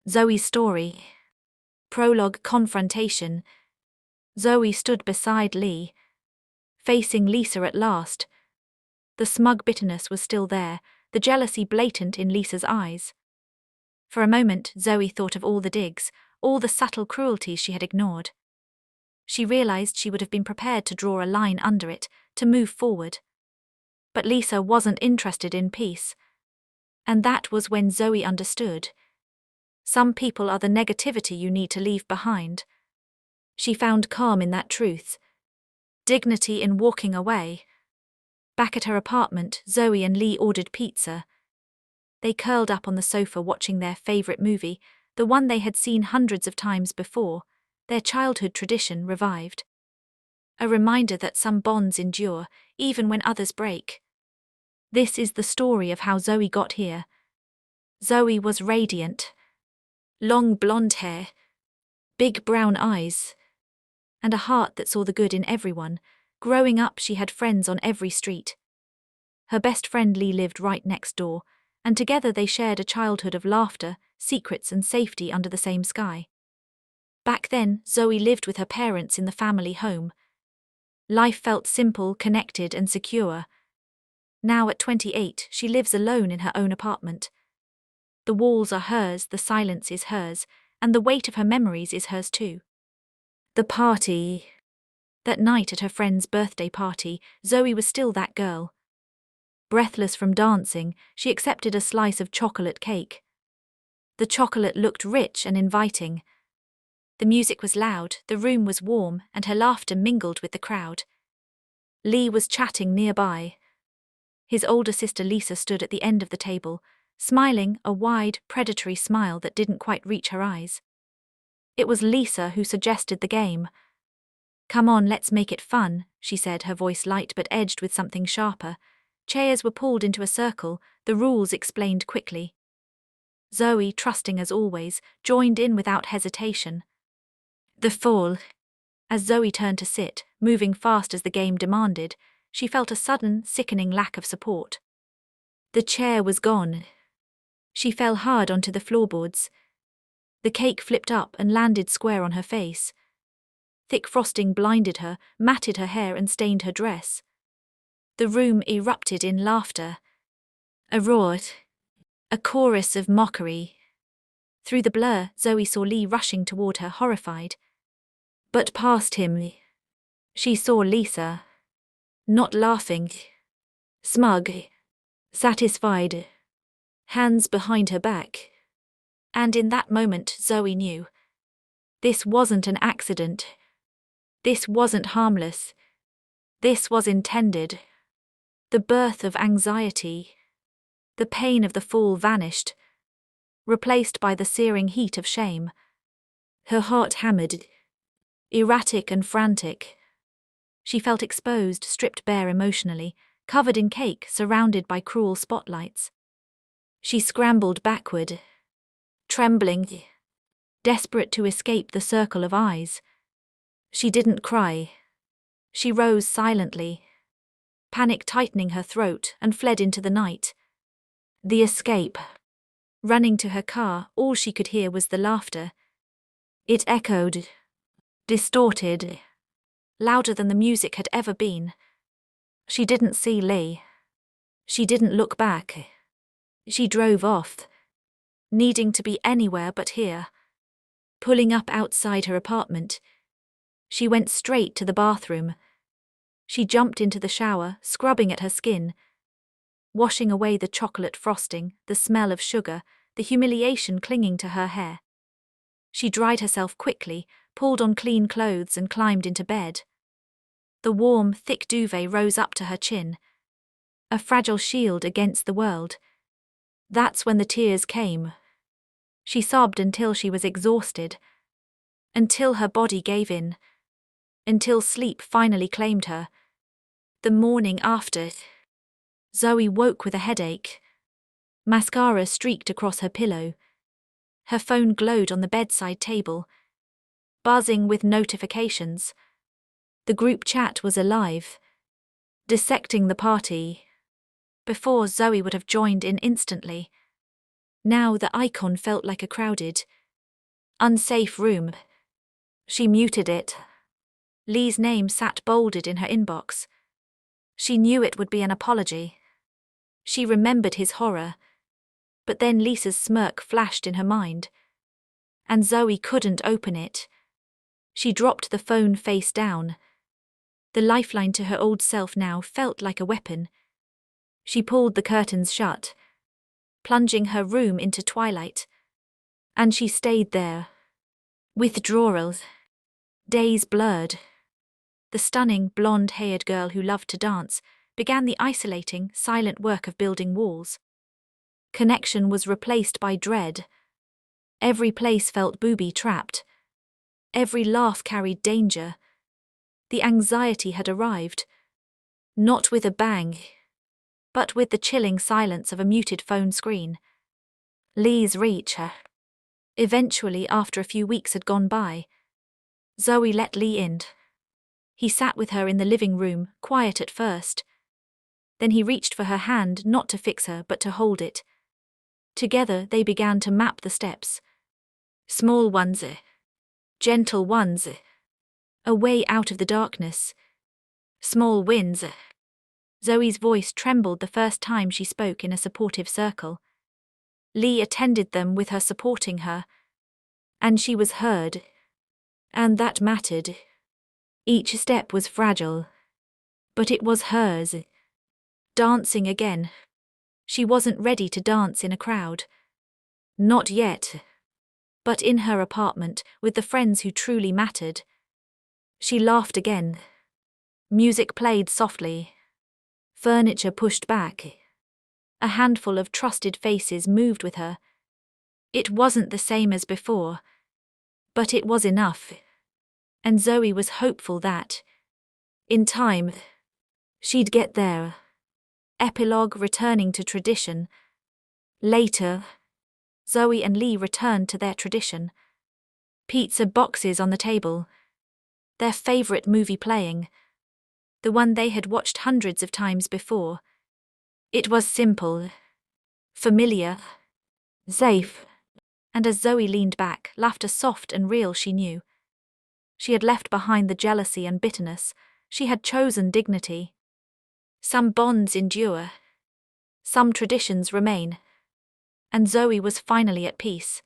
Zoe's story. Prologue. Confrontation. Zoe stood beside Lee, facing Lisa at last. The smug bitterness was still there, the jealousy blatant in Lisa's eyes. For a moment, Zoe thought of all the digs, all the subtle cruelties she had ignored. She realized she would have been prepared to draw a line under it, to move forward. But Lisa wasn't interested in peace. And that was when Zoe understood. Some people are the negativity you need to leave behind. She found calm in that truth. Dignity in walking away. Back at her apartment, Zoe and Lee ordered pizza. They curled up on the sofa watching their favorite movie, the one they had seen hundreds of times before, their childhood tradition revived. A reminder that some bonds endure, even when others break. This is the story of how Zoe got here. Zoe was radiant. Long blonde hair, big brown eyes, and a heart that saw the good in everyone. Growing up, she had friends on every street. Her best friend Lee lived right next door, and together they shared a childhood of laughter, secrets and safety under the same sky. Back then, Zoe lived with her parents in the family home. Life felt simple, connected and secure. Now at 28, she lives alone in her own apartment. The walls are hers, the silence is hers, and the weight of her memories is hers too. The party. That night at her friend's birthday party, Zoe was still that girl. Breathless from dancing, she accepted a slice of chocolate cake. The chocolate looked rich and inviting. The music was loud, the room was warm, and her laughter mingled with the crowd. Lee was chatting nearby. His older sister Lisa stood at the end of the table, smiling, a wide, predatory smile that didn't quite reach her eyes. It was Lisa who suggested the game. "Come on, let's make it fun," she said, her voice light but edged with something sharper. Chairs were pulled into a circle, the rules explained quickly. Zoe, trusting as always, joined in without hesitation. The fall. As Zoe turned to sit, moving fast as the game demanded, she felt a sudden, sickening lack of support. The chair was gone. She fell hard onto the floorboards. The cake flipped up and landed square on her face. Thick frosting blinded her, matted her hair and stained her dress. The room erupted in laughter. A roar. A chorus of mockery. Through the blur, Zoe saw Lee rushing toward her, horrified. But past him, she saw Lisa. Not laughing. Smug. Satisfied. Hands behind her back. And in that moment, Zoe knew. This wasn't an accident. This wasn't harmless. This was intended. The birth of anxiety. The pain of the fall vanished, replaced by the searing heat of shame. Her heart hammered, erratic and frantic. She felt exposed, stripped bare emotionally, covered in cake, surrounded by cruel spotlights. She scrambled backward, trembling, desperate to escape the circle of eyes. She didn't cry. She rose silently, panic tightening her throat, and fled into the night. The escape. Running to her car, all she could hear was the laughter. It echoed, distorted, louder than the music had ever been. She didn't see Lee. She didn't look back. She drove off, needing to be anywhere but here. Pulling up outside her apartment, she went straight to the bathroom. She jumped into the shower, scrubbing at her skin, washing away the chocolate frosting, the smell of sugar, the humiliation clinging to her hair. She dried herself quickly, pulled on clean clothes and climbed into bed. The warm, thick duvet rose up to her chin, a fragile shield against the world. That's when the tears came. She sobbed until she was exhausted, until her body gave in, until sleep finally claimed her. The morning after, Zoe woke with a headache. Mascara streaked across her pillow. Her phone glowed on the bedside table, buzzing with notifications. The group chat was alive, dissecting the party. Before, Zoe would have joined in instantly. Now the icon felt like a crowded, unsafe room. She muted it. Lee's name sat bolded in her inbox. She knew it would be an apology. She remembered his horror. But then Lisa's smirk flashed in her mind. And Zoe couldn't open it. She dropped the phone face down. The lifeline to her old self now felt like a weapon. She pulled the curtains shut, plunging her room into twilight. And she stayed there. Withdrawals. Days blurred. The stunning, blonde-haired girl who loved to dance began the isolating, silent work of building walls. Connection was replaced by dread. Every place felt booby-trapped. Every laugh carried danger. The anxiety had arrived. Not with a bang, but with the chilling silence of a muted phone screen. Lee's reach. Eventually, after a few weeks had gone by, Zoe let Lee in. He sat with her in the living room, quiet at first. Then he reached for her hand, not to fix her, but to hold it. Together they began to map the steps. Small ones, gentle ones, a way out of the darkness. Small wins. Zoe's voice trembled the first time she spoke in a supportive circle. Lee attended them with her supporting her. And she was heard. And that mattered. Each step was fragile. But it was hers. Dancing again. She wasn't ready to dance in a crowd. Not yet. But in her apartment, with the friends who truly mattered. She laughed again. Music played softly. Furniture pushed back. A handful of trusted faces moved with her. It wasn't the same as before. But it was enough. And Zoe was hopeful that, in time, she'd get there. Epilogue returning to tradition. Later, Zoe and Lee returned to their tradition. Pizza boxes on the table. Their favorite movie playing. The one they had watched hundreds of times before. It was simple, familiar, safe. And as Zoe leaned back, laughter soft and real, she knew. She had left behind the jealousy and bitterness. She had chosen dignity. Some bonds endure. Some traditions remain. And Zoe was finally at peace.